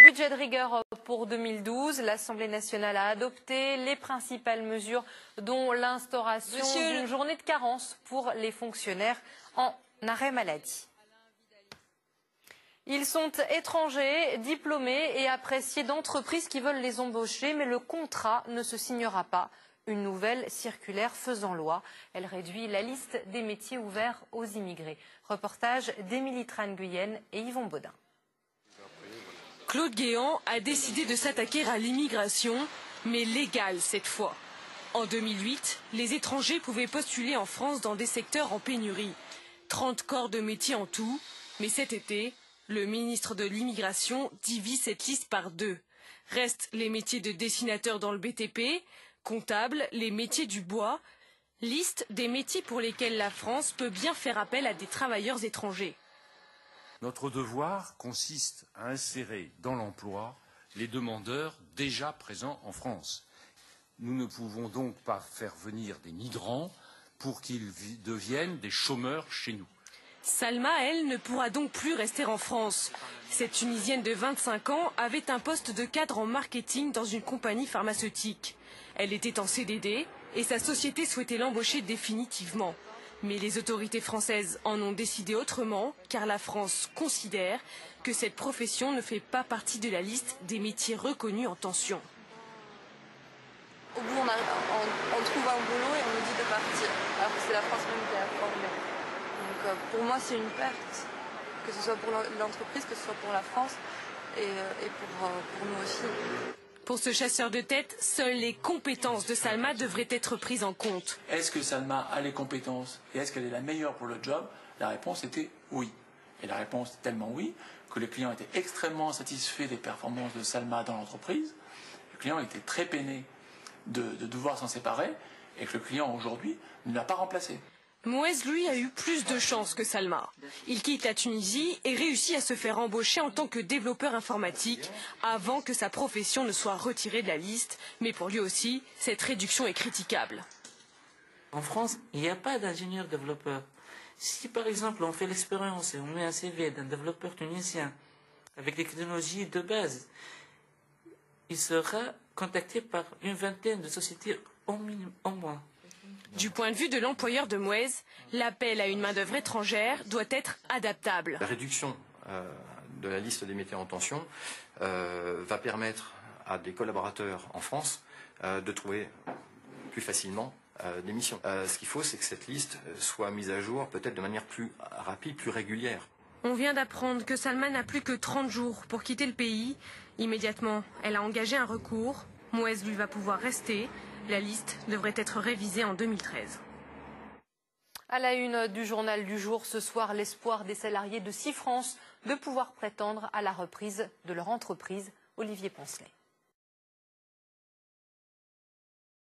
budget de rigueur pour 2012, l'Assemblée nationale a adopté les principales mesures, dont l'instauration d'une journée de carence pour les fonctionnaires en arrêt maladie. Ils sont étrangers, diplômés et appréciés d'entreprises qui veulent les embaucher, mais le contrat ne se signera pas. Une nouvelle circulaire faisant loi. Elle réduit la liste des métiers ouverts aux immigrés. Reportage d'Émilie Tran-Guyenne et Yvon Baudin. Claude Guéant a décidé de s'attaquer à l'immigration, mais légale cette fois. En 2008, les étrangers pouvaient postuler en France dans des secteurs en pénurie. 30 corps de métiers en tout, mais cet été, le ministre de l'Immigration divise cette liste par 2. Restent les métiers de dessinateur dans le BTP, comptable, les métiers du bois, liste des métiers pour lesquels la France peut bien faire appel à des travailleurs étrangers. Notre devoir consiste à insérer dans l'emploi les demandeurs déjà présents en France. Nous ne pouvons donc pas faire venir des migrants pour qu'ils deviennent des chômeurs chez nous. Salma, elle, ne pourra donc plus rester en France. Cette Tunisienne de 25 ans avait un poste de cadre en marketing dans une compagnie pharmaceutique. Elle était en CDD et sa société souhaitait l'embaucher définitivement. Mais les autorités françaises en ont décidé autrement, car la France considère que cette profession ne fait pas partie de la liste des métiers reconnus en tension. Au bout, on trouve un boulot et on nous dit de partir, alors que c'est la France même qui a formé. Donc pour moi, c'est une perte, que ce soit pour l'entreprise, que ce soit pour la France et pour nous aussi. Pour ce chasseur de tête, seules les compétences de Salma devraient être prises en compte. Est-ce que Salma a les compétences et est-ce qu'elle est la meilleure pour le job? La réponse était oui. Et la réponse est tellement oui que le client était extrêmement satisfait des performances de Salma dans l'entreprise. Le client était très peiné de devoir s'en séparer et que le client aujourd'hui ne l'a pas remplacé. Mouez, lui, a eu plus de chance que Salma. Il quitte la Tunisie et réussit à se faire embaucher en tant que développeur informatique avant que sa profession ne soit retirée de la liste. Mais pour lui aussi, cette réduction est critiquable. En France, il n'y a pas d'ingénieur développeur. Si par exemple on fait l'expérience et on met un CV d'un développeur tunisien avec les technologies de base, il sera contacté par une vingtaine de sociétés au moins. Du point de vue de l'employeur de Mouez, l'appel à une main-d'œuvre étrangère doit être adaptable. La réduction de la liste des métiers en tension va permettre à des collaborateurs en France de trouver plus facilement des missions. Ce qu'il faut, c'est que cette liste soit mise à jour peut-être de manière plus rapide, plus régulière. On vient d'apprendre que Salma n'a plus que 30 jours pour quitter le pays. Immédiatement, elle a engagé un recours. Mouez, lui, va pouvoir rester. La liste devrait être révisée en 2013. À la une du journal du jour, ce soir, l'espoir des salariés de 6 France de pouvoir prétendre à la reprise de leur entreprise. Olivier Poncelet.